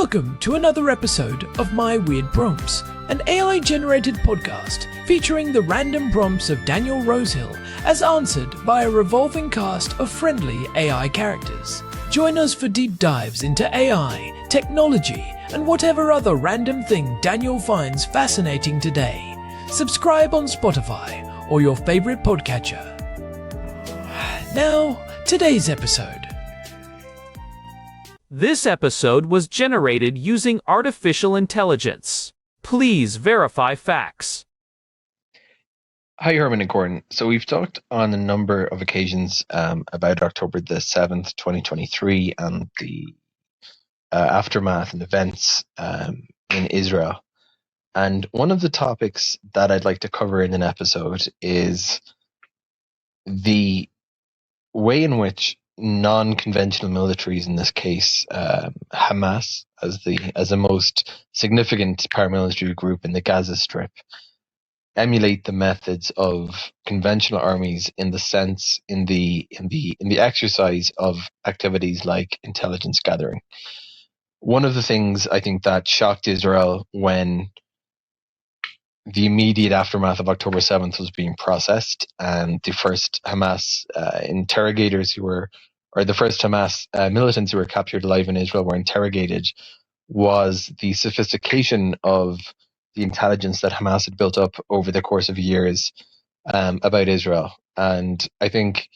Welcome to another episode of My Weird Prompts, an AI-generated podcast featuring the random prompts of Daniel Rosehill as answered by a revolving cast of friendly AI characters. Join us for deep dives into AI, technology, and whatever other random thing Daniel finds fascinating today. Subscribe on Spotify or your favorite podcatcher. Now, today's episode. This episode was generated using artificial intelligence. Please verify facts. Hi, Herman and Gordon. So we've talked on a number of occasions about October the 7th, 2023 and the aftermath and events in Israel. And one of the topics that I'd like to cover in an episode is the way in which non-conventional militaries, in this case Hamas as the most significant paramilitary group in the Gaza Strip, emulate the methods of conventional armies in the exercise of activities like intelligence gathering. One of the things I think that shocked Israel when the immediate aftermath of October 7th was being processed, and the first Hamas the first Hamas militants who were captured alive in Israel were interrogated, was the sophistication of the intelligence that Hamas had built up over the course of years about Israel. And I think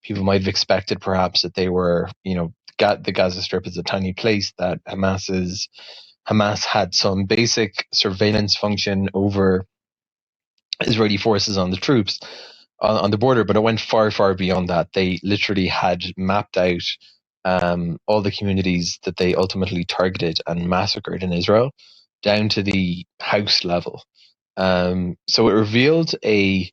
people might have expected perhaps that they were, the Gaza Strip is a tiny place, that Hamas had some basic surveillance function over Israeli forces on the troops on the border, but it went far, far beyond that. They literally had mapped out all the communities that they ultimately targeted and massacred in Israel down to the house level. So it revealed a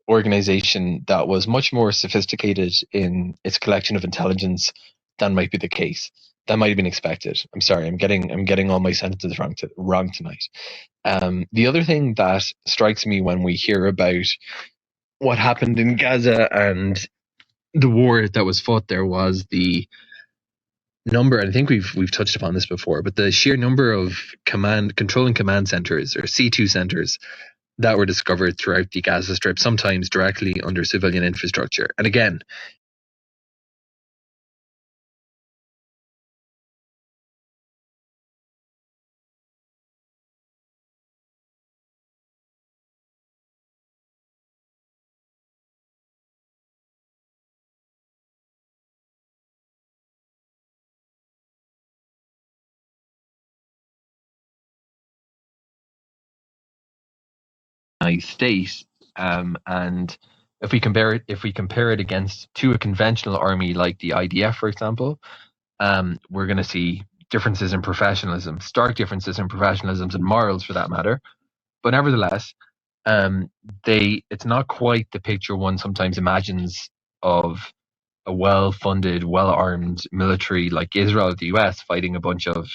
organization that was much more sophisticated in its collection of intelligence than might be the case. That might have been expected. I'm sorry, I'm getting all my sentences wrong tonight. The other thing that strikes me when we hear about what happened in Gaza and the war that was fought there was the number, and I think we've touched upon this before, but the sheer number of control and command centers, or C2 centers, that were discovered throughout the Gaza Strip, sometimes directly under civilian infrastructure. And again, state, and if we compare it to a conventional army like the IDF, for example, we're going to see differences in professionalism, stark differences in professionalism and morals, for that matter. But nevertheless, it's not quite the picture one sometimes imagines of a well-funded, well-armed military like Israel or the US fighting a bunch of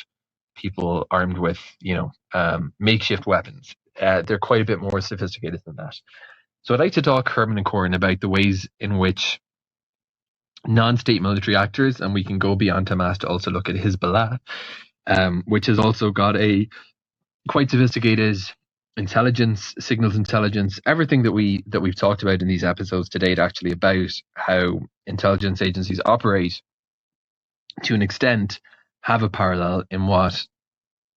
people armed with, makeshift weapons. They're quite a bit more sophisticated than that. So I'd like to talk, Herman and Corin, about the ways in which non-state military actors, and we can go beyond Hamas to also look at Hezbollah, which has also got a quite sophisticated intelligence, signals intelligence, everything that we've talked about in these episodes to date, actually, about how intelligence agencies operate, to an extent, have a parallel in what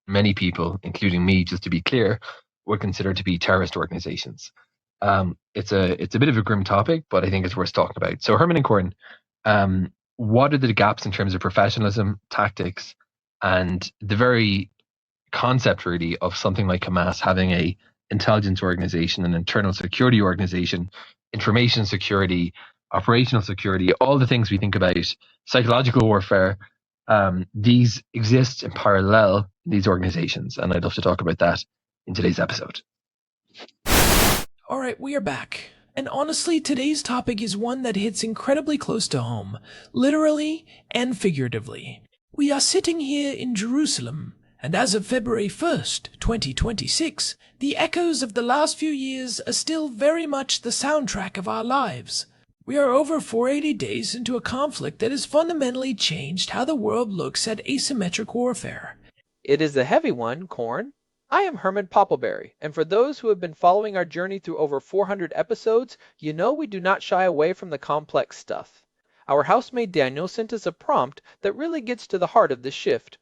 many people, including me, just to be clear, would consider to be terrorist organizations. It's a bit of a grim topic, but I think it's worth talking about. So, Herman and Corin, what are the gaps in terms of professionalism, tactics, and the very concept, really, of something like Hamas having a intelligence organization, an internal security organization, information security, operational security, all the things we think about, psychological warfare, these exist in parallel in these organizations, and I'd love to talk about that in today's episode. Alright, we are back. And honestly, today's topic is one that hits incredibly close to home, literally and figuratively. We are sitting here in Jerusalem, and as of February 1st, 2026, the echoes of the last few years are still very much the soundtrack of our lives. We are over 480 days into a conflict that has fundamentally changed how the world looks at asymmetric warfare. It is a heavy one, Corn. I am Herman Poppleberry, and for those who have been following our journey through over 400 episodes, you know we do not shy away from the complex stuff. Our housemate Daniel sent us a prompt that really gets to the heart of this shift.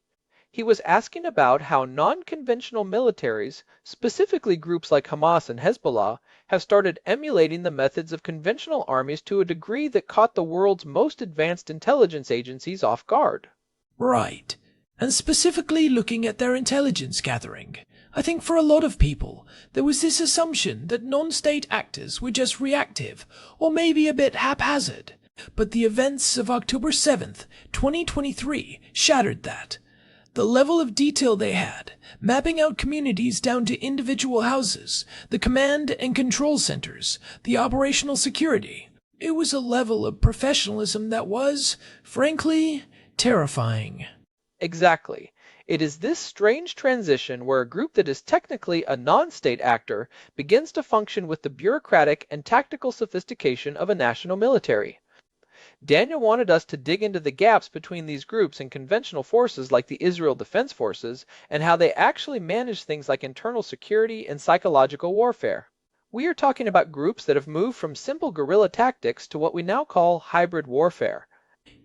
He was asking about how non-conventional militaries, specifically groups like Hamas and Hezbollah, have started emulating the methods of conventional armies to a degree that caught the world's most advanced intelligence agencies off guard. Right. And specifically looking at their intelligence gathering. I think for a lot of people, there was this assumption that non-state actors were just reactive, or maybe a bit haphazard. But the events of October 7th, 2023 shattered that. The level of detail they had, mapping out communities down to individual houses, the command and control centers, the operational security. It was a level of professionalism that was, frankly, terrifying. Exactly. It is this strange transition where a group that is technically a non-state actor begins to function with the bureaucratic and tactical sophistication of a national military. Daniel wanted us to dig into the gaps between these groups and conventional forces like the Israel Defense Forces and how they actually manage things like internal security and psychological warfare. We are talking about groups that have moved from simple guerrilla tactics to what we now call hybrid warfare.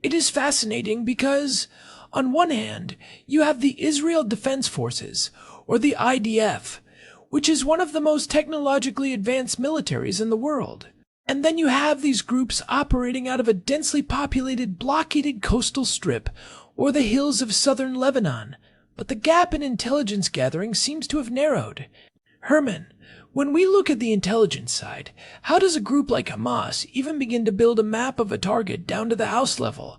It is fascinating because, on one hand, you have the Israel Defense Forces, or the IDF, which is one of the most technologically advanced militaries in the world. And then you have these groups operating out of a densely populated, blockaded coastal strip, or the hills of southern Lebanon. But the gap in intelligence gathering seems to have narrowed. Herman, when we look at the intelligence side, how does a group like Hamas even begin to build a map of a target down to the house level?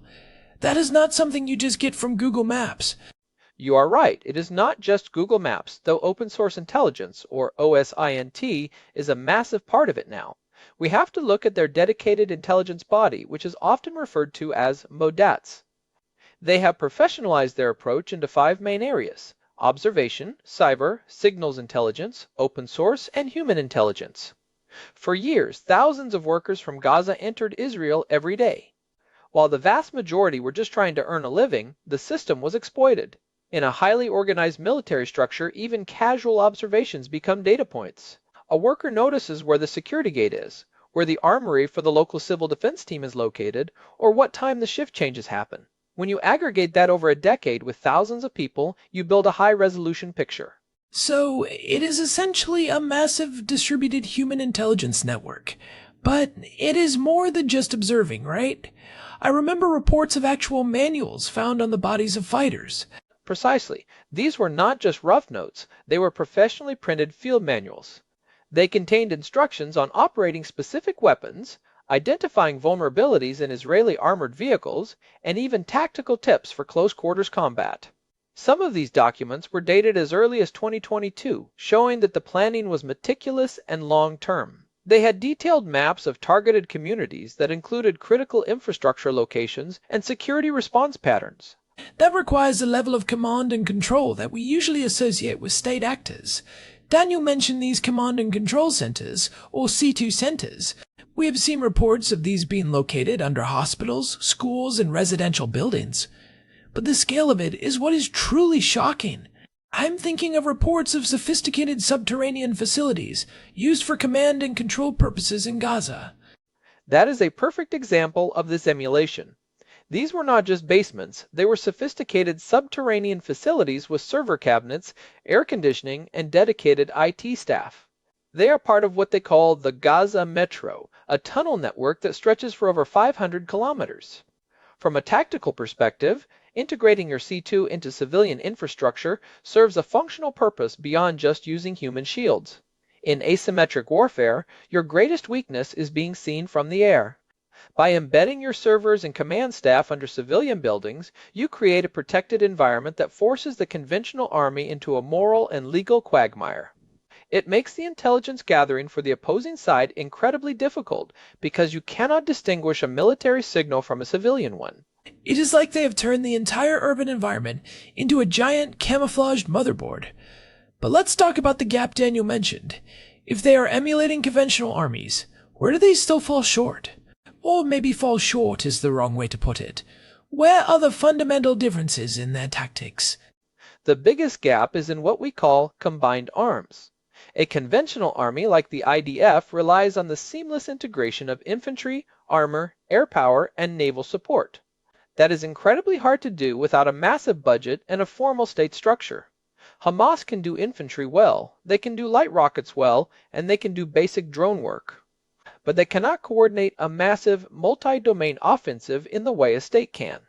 That is not something you just get from Google Maps. You are right. It is not just Google Maps, though open source intelligence, or OSINT, is a massive part of it now. We have to look at their dedicated intelligence body, which is often referred to as MODATs. They have professionalized their approach into 5 main areas: observation, cyber, signals intelligence, open source, and human intelligence. For years, thousands of workers from Gaza entered Israel every day. While the vast majority were just trying to earn a living, the system was exploited. In a highly organized military structure, even casual observations become data points. A worker notices where the security gate is, where the armory for the local civil defense team is located, or what time the shift changes happen. When you aggregate that over a decade with thousands of people, you build a high-resolution picture. So, it is essentially a massive distributed human intelligence network. But it is more than just observing, right? I remember reports of actual manuals found on the bodies of fighters. Precisely. These were not just rough notes, they were professionally printed field manuals. They contained instructions on operating specific weapons, identifying vulnerabilities in Israeli armored vehicles, and even tactical tips for close quarters combat. Some of these documents were dated as early as 2022, showing that the planning was meticulous and long-term. They had detailed maps of targeted communities that included critical infrastructure locations and security response patterns. That requires a level of command and control that we usually associate with state actors. Daniel mentioned these command and control centers, or C2 centers. We have seen reports of these being located under hospitals, schools, and residential buildings. But the scale of it is what is truly shocking. I'm thinking of reports of sophisticated subterranean facilities used for command and control purposes in Gaza. That is a perfect example of this emulation. These were not just basements, they were sophisticated subterranean facilities with server cabinets, air conditioning, and dedicated IT staff. They are part of what they call the Gaza Metro, a tunnel network that stretches for over 500 kilometers. From a tactical perspective, integrating your C2 into civilian infrastructure serves a functional purpose beyond just using human shields. In asymmetric warfare, your greatest weakness is being seen from the air. By embedding your servers and command staff under civilian buildings, you create a protected environment that forces the conventional army into a moral and legal quagmire. It makes the intelligence gathering for the opposing side incredibly difficult because you cannot distinguish a military signal from a civilian one. It is like they have turned the entire urban environment into a giant camouflaged motherboard. But let's talk about the gap Daniel mentioned. If they are emulating conventional armies, where do they still fall short? Or maybe fall short is the wrong way to put it. Where are the fundamental differences in their tactics? The biggest gap is in what we call combined arms. A conventional army like the IDF relies on the seamless integration of infantry, armor, air power, and naval support. That is incredibly hard to do without a massive budget and a formal state structure. Hamas can do infantry well, they can do light rockets well, and they can do basic drone work. But they cannot coordinate a massive, multi-domain offensive in the way a state can.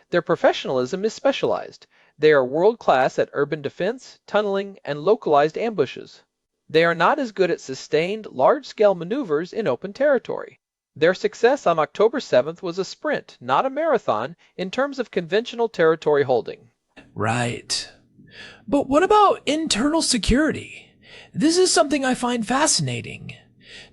Their professionalism is specialized. They are world-class at urban defense, tunneling, and localized ambushes. They are not as good at sustained, large-scale maneuvers in open territory. Their success on October 7th was a sprint, not a marathon, in terms of conventional territory holding. Right. But what about internal security? This is something I find fascinating.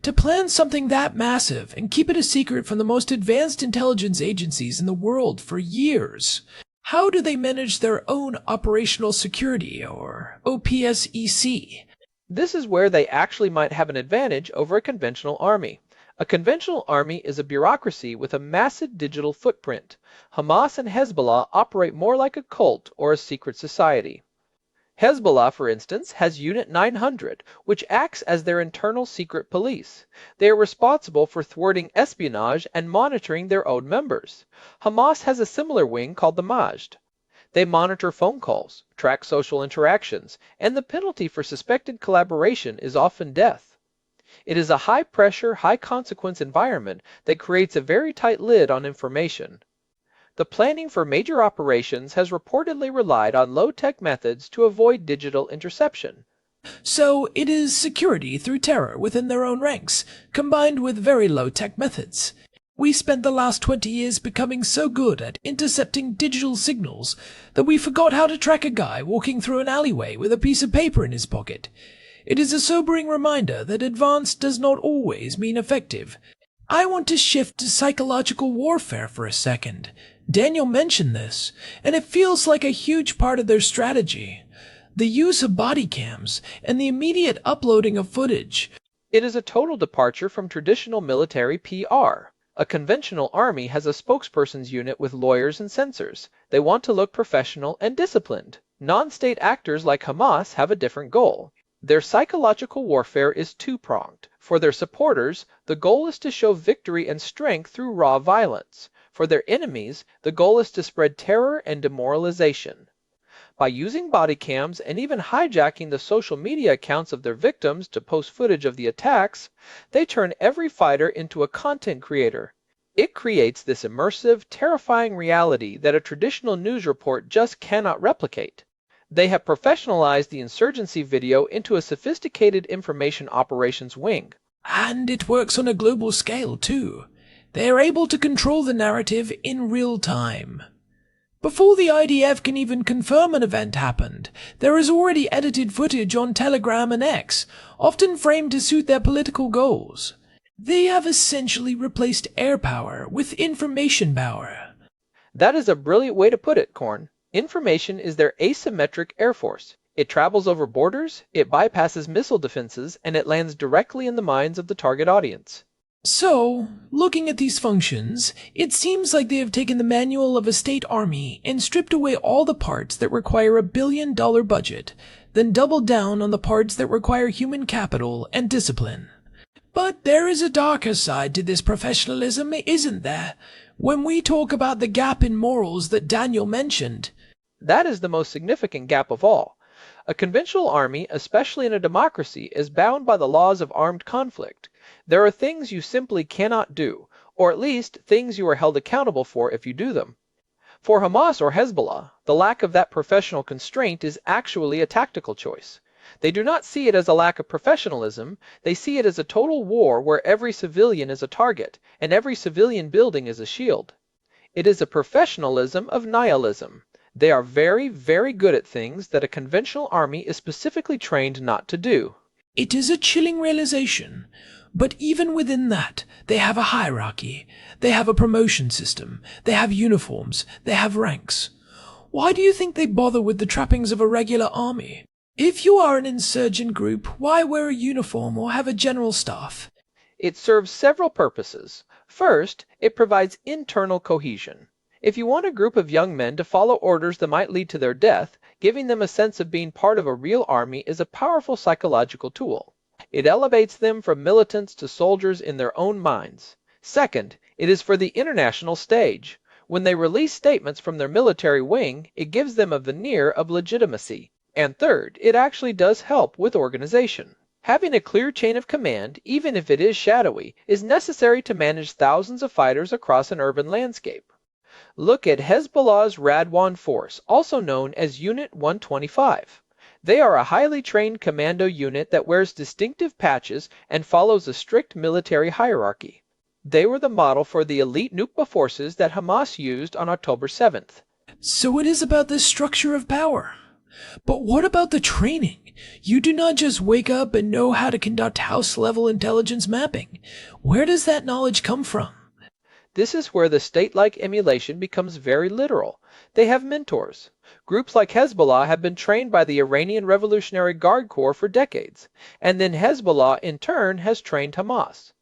To plan something that massive and keep it a secret from the most advanced intelligence agencies in the world for years, how do they manage their own operational security, or OPSEC? This is where they actually might have an advantage over a conventional army. A conventional army is a bureaucracy with a massive digital footprint. Hamas and Hezbollah operate more like a cult or a secret society. Hezbollah, for instance, has Unit 900, which acts as their internal secret police. They are responsible for thwarting espionage and monitoring their own members. Hamas has a similar wing called the Majd. They monitor phone calls, track social interactions, and the penalty for suspected collaboration is often death. It is a high-pressure, high-consequence environment that creates a very tight lid on information. The planning for major operations has reportedly relied on low-tech methods to avoid digital interception. So it is security through terror within their own ranks, combined with very low-tech methods. We spent the last 20 years becoming so good at intercepting digital signals that we forgot how to track a guy walking through an alleyway with a piece of paper in his pocket. It is a sobering reminder that advanced does not always mean effective. I want to shift to psychological warfare for a second. Daniel mentioned this, and it feels like a huge part of their strategy. The use of body cams and the immediate uploading of footage. It is a total departure from traditional military PR. A conventional army has a spokesperson's unit with lawyers and censors. They want to look professional and disciplined. Non-state actors like Hamas have a different goal. Their psychological warfare is two-pronged. For their supporters, the goal is to show victory and strength through raw violence. For their enemies, the goal is to spread terror and demoralization. By using body cams and even hijacking the social media accounts of their victims to post footage of the attacks, they turn every fighter into a content creator. It creates this immersive, terrifying reality that a traditional news report just cannot replicate. They have professionalized the insurgency video into a sophisticated information operations wing. And it works on a global scale, too. They are able to control the narrative in real time. Before the IDF can even confirm an event happened, there is already edited footage on Telegram and X, often framed to suit their political goals. They have essentially replaced air power with information power. That is a brilliant way to put it, Korn. Information is their asymmetric air force. It travels over borders, it bypasses missile defenses, and it lands directly in the minds of the target audience. So, looking at these functions, it seems like they have taken the manual of a state army and stripped away all the parts that require a billion-dollar budget, then doubled down on the parts that require human capital and discipline. But there is a darker side to this professionalism, isn't there? When we talk about the gap in morals that Daniel mentioned. That is the most significant gap of all. A conventional army, especially in a democracy, is bound by the laws of armed conflict. There are things you simply cannot do, or at least things you are held accountable for if you do them. For Hamas or Hezbollah, the lack of that professional constraint is actually a tactical choice. They do not see it as a lack of professionalism, they see it as a total war where every civilian is a target, and every civilian building is a shield. It is a professionalism of nihilism. They are very, very good at things that a conventional army is specifically trained not to do. It is a chilling realization. But even within that, they have a hierarchy. They have a promotion system. They have uniforms. They have ranks. Why do you think they bother with the trappings of a regular army? If you are an insurgent group, why wear a uniform or have a general staff? It serves several purposes. First, it provides internal cohesion. If you want a group of young men to follow orders that might lead to their death, giving them a sense of being part of a real army is a powerful psychological tool. It elevates them from militants to soldiers in their own minds. Second, it is for the international stage. When they release statements from their military wing, it gives them a veneer of legitimacy. And third, it actually does help with organization. Having a clear chain of command, even if it is shadowy, is necessary to manage thousands of fighters across an urban landscape. Look at Hezbollah's Radwan Force, also known as Unit 125. They are a highly trained commando unit that wears distinctive patches and follows a strict military hierarchy. They were the model for the elite Nukba forces that Hamas used on October 7th. So it is about this structure of power. But what about the training? You do not just wake up and know how to conduct house-level intelligence mapping. Where does that knowledge come from? This is where the state-like emulation becomes very literal. They have mentors. Groups like Hezbollah have been trained by the Iranian Revolutionary Guard Corps for decades, and then Hezbollah in turn has trained Hamas.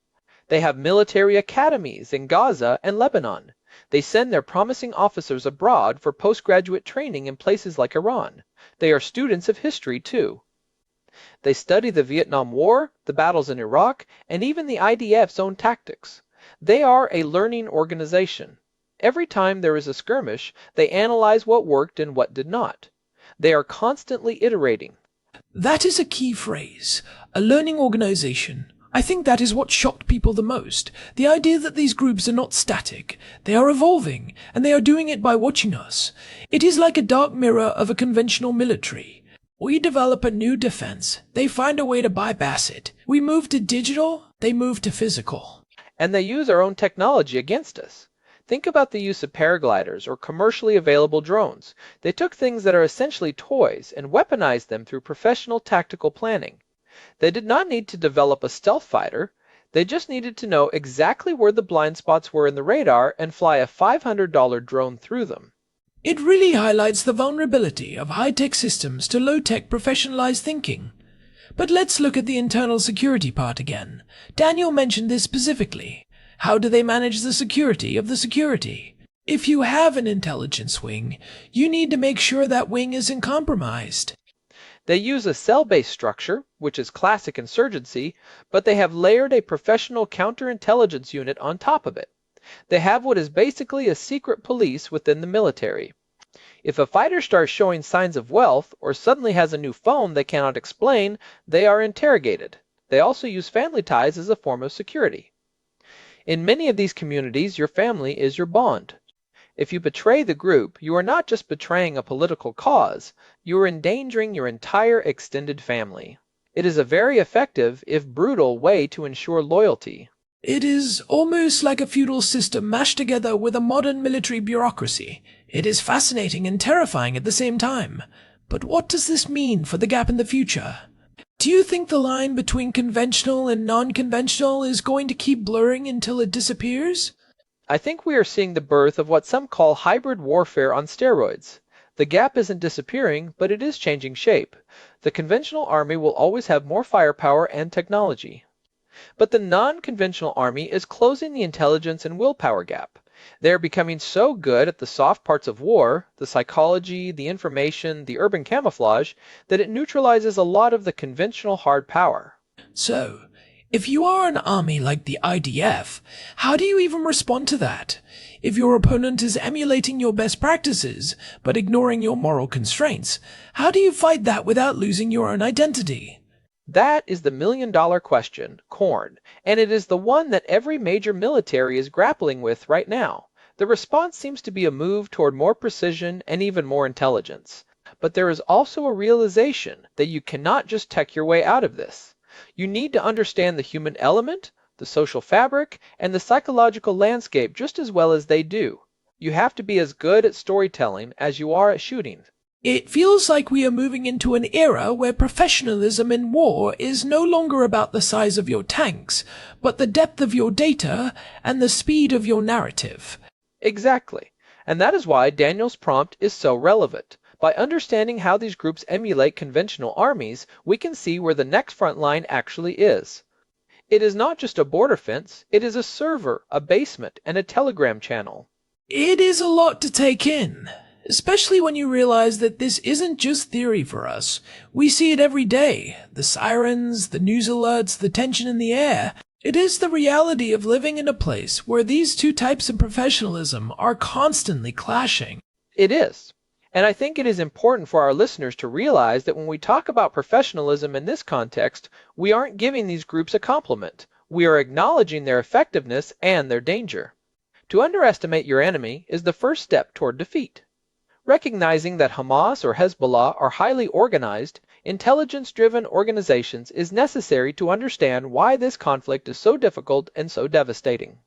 They have military academies in Gaza and Lebanon. They send their promising officers abroad for postgraduate training in places like Iran. They are students of history too. They study the Vietnam War, the battles in Iraq, and even the IDF's own tactics. They are a learning organization. Every time there is a skirmish, they analyze what worked and what did not. They are constantly iterating. That is a key phrase. A learning organization. I think that is what shocked people the most. The idea that these groups are not static. They are evolving, and they are doing it by watching us. It is like a dark mirror of a conventional military. We develop a new defense. They find a way to bypass it. We move to digital. They move to physical. And they use our own technology against us. Think about the use of paragliders or commercially available drones. They took things that are essentially toys and weaponized them through professional tactical planning. They did not need to develop a stealth fighter. They just needed to know exactly where the blind spots were in the radar and fly a $500 drone through them. It really highlights the vulnerability of high-tech systems to low-tech professionalized thinking. But let's look at the internal security part again. Daniel mentioned this specifically. How do they manage the security of the security? If you have an intelligence wing, you need to make sure that wing isn't compromised. They use a cell-based structure, which is classic insurgency, but they have layered a professional counterintelligence unit on top of it. They have what is basically a secret police within the military. If a fighter starts showing signs of wealth or suddenly has a new phone they cannot explain, they are interrogated. They also use family ties as a form of security. In many of these communities, your family is your bond. If you betray the group, you are not just betraying a political cause, you are endangering your entire extended family. It is a very effective, if brutal, way to ensure loyalty. It is almost like a feudal system mashed together with a modern military bureaucracy. It is fascinating and terrifying at the same time. But what does this mean for the gap in the future? Do you think the line between conventional and non-conventional is going to keep blurring until it disappears? I think we are seeing the birth of what some call hybrid warfare on steroids. The gap isn't disappearing, but it is changing shape. The conventional army will always have more firepower and technology. But the non-conventional army is closing the intelligence and willpower gap. They are becoming so good at the soft parts of war, the psychology, the information, the urban camouflage, that it neutralizes a lot of the conventional hard power. So, if you are an army like the IDF, how do you even respond to that? If your opponent is emulating your best practices, but ignoring your moral constraints, how do you fight that without losing your own identity? That is the million-dollar question, corn, and it is the one that every major military is grappling with right now. The response seems to be a move toward more precision and even more intelligence. But there is also a realization that you cannot just tech your way out of this. You need to understand the human element, the social fabric, and the psychological landscape just as well as they do. You have to be as good at storytelling as you are at shooting. It feels like we are moving into an era where professionalism in war is no longer about the size of your tanks, but the depth of your data and the speed of your narrative. Exactly. And that is why Daniel's prompt is so relevant. By understanding how these groups emulate conventional armies, we can see where the next front line actually is. It is not just a border fence, it is a server, a basement, and a telegram channel. It is a lot to take in, especially when you realize that this isn't just theory for us. We see it every day. The sirens, the news alerts, the tension in the air. It is the reality of living in a place where these two types of professionalism are constantly clashing. It is. And I think it is important for our listeners to realize that when we talk about professionalism in this context, we aren't giving these groups a compliment. We are acknowledging their effectiveness and their danger. To underestimate your enemy is the first step toward defeat. Recognizing that Hamas or Hezbollah are highly organized, intelligence-driven organizations is necessary to understand why this conflict is so difficult and so devastating.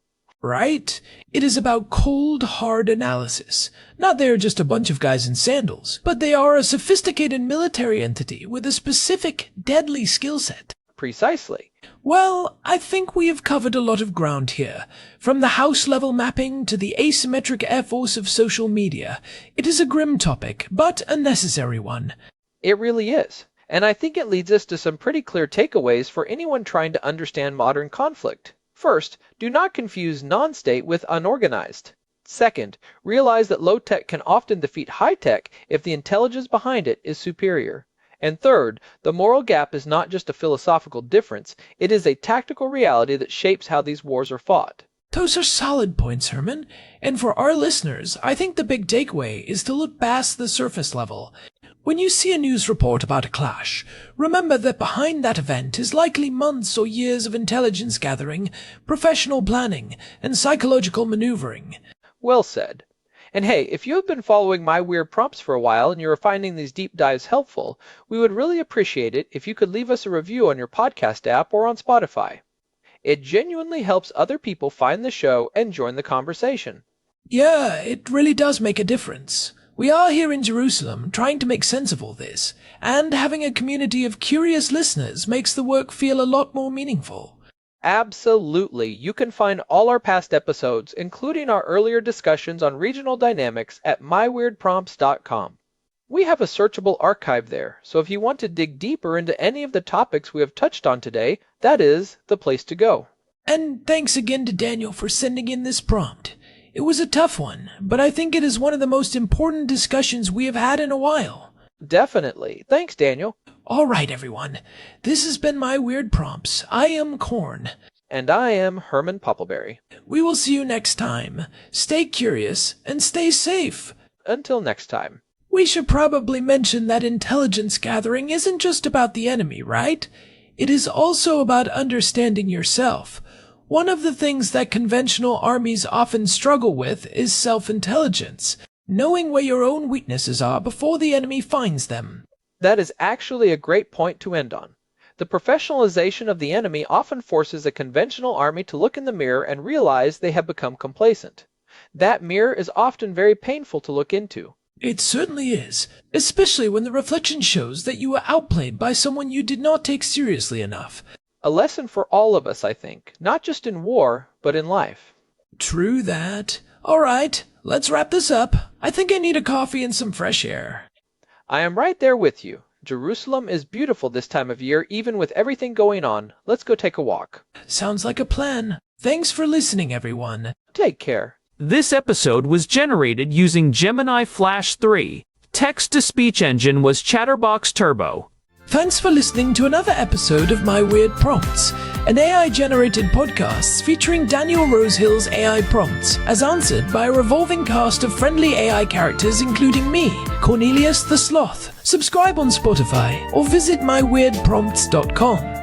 Right? It is about cold, hard analysis. Not they're just a bunch of guys in sandals, but they are a sophisticated military entity with a specific, deadly skill set. Precisely. Well, I think we have covered a lot of ground here. From the house-level mapping to the asymmetric air force of social media. It is a grim topic, but a necessary one. It really is. And I think it leads us to some pretty clear takeaways for anyone trying to understand modern conflict. First, do not confuse non-state with unorganized. Second, realize that low-tech can often defeat high-tech if the intelligence behind it is superior. And third, the moral gap is not just a philosophical difference, it is a tactical reality that shapes how these wars are fought. Those are solid points, Herman. And for our listeners, I think the big takeaway is to look past the surface level. When you see a news report about a clash, remember that behind that event is likely months or years of intelligence gathering, professional planning, and psychological maneuvering. Well said. And hey, if you have been following my weird prompts for a while and you are finding these deep dives helpful, we would really appreciate it if you could leave us a review on your podcast app or on Spotify. It genuinely helps other people find the show and join the conversation. Yeah, it really does make a difference. We are here in Jerusalem trying to make sense of all this, and having a community of curious listeners makes the work feel a lot more meaningful. Absolutely. You can find all our past episodes, including our earlier discussions on regional dynamics, at myweirdprompts.com. We have a searchable archive there, so if you want to dig deeper into any of the topics we have touched on today, that is the place to go. And thanks again to Daniel for sending in this prompt. It was a tough one, but I think it is one of the most important discussions we have had in a while. Definitely. Thanks, Daniel. All right, everyone. This has been My Weird Prompts. I am Korn. And I am Herman Poppleberry. We will see you next time. Stay curious and stay safe. Until next time. We should probably mention that intelligence gathering isn't just about the enemy, right? It is also about understanding yourself. One of the things that conventional armies often struggle with is self-intelligence, knowing where your own weaknesses are before the enemy finds them. That is actually a great point to end on. The professionalization of the enemy often forces a conventional army to look in the mirror and realize they have become complacent. That mirror is often very painful to look into. It certainly is, especially when the reflection shows that you were outplayed by someone you did not take seriously enough. A lesson for all of us, I think, not just in war, but in life. True that. All right, let's wrap this up. I think I need a coffee and some fresh air. I am right there with you. Jerusalem is beautiful this time of year, even with everything going on. Let's go take a walk. Sounds like a plan. Thanks for listening, everyone. Take care. This episode was generated using Gemini Flash 3. Text-to-speech engine was Chatterbox Turbo. Thanks for listening to another episode of My Weird Prompts, an AI-generated podcast featuring Daniel Rosehill's AI prompts as answered by a revolving cast of friendly AI characters including me, Cornelius the Sloth. Subscribe on Spotify or visit myweirdprompts.com.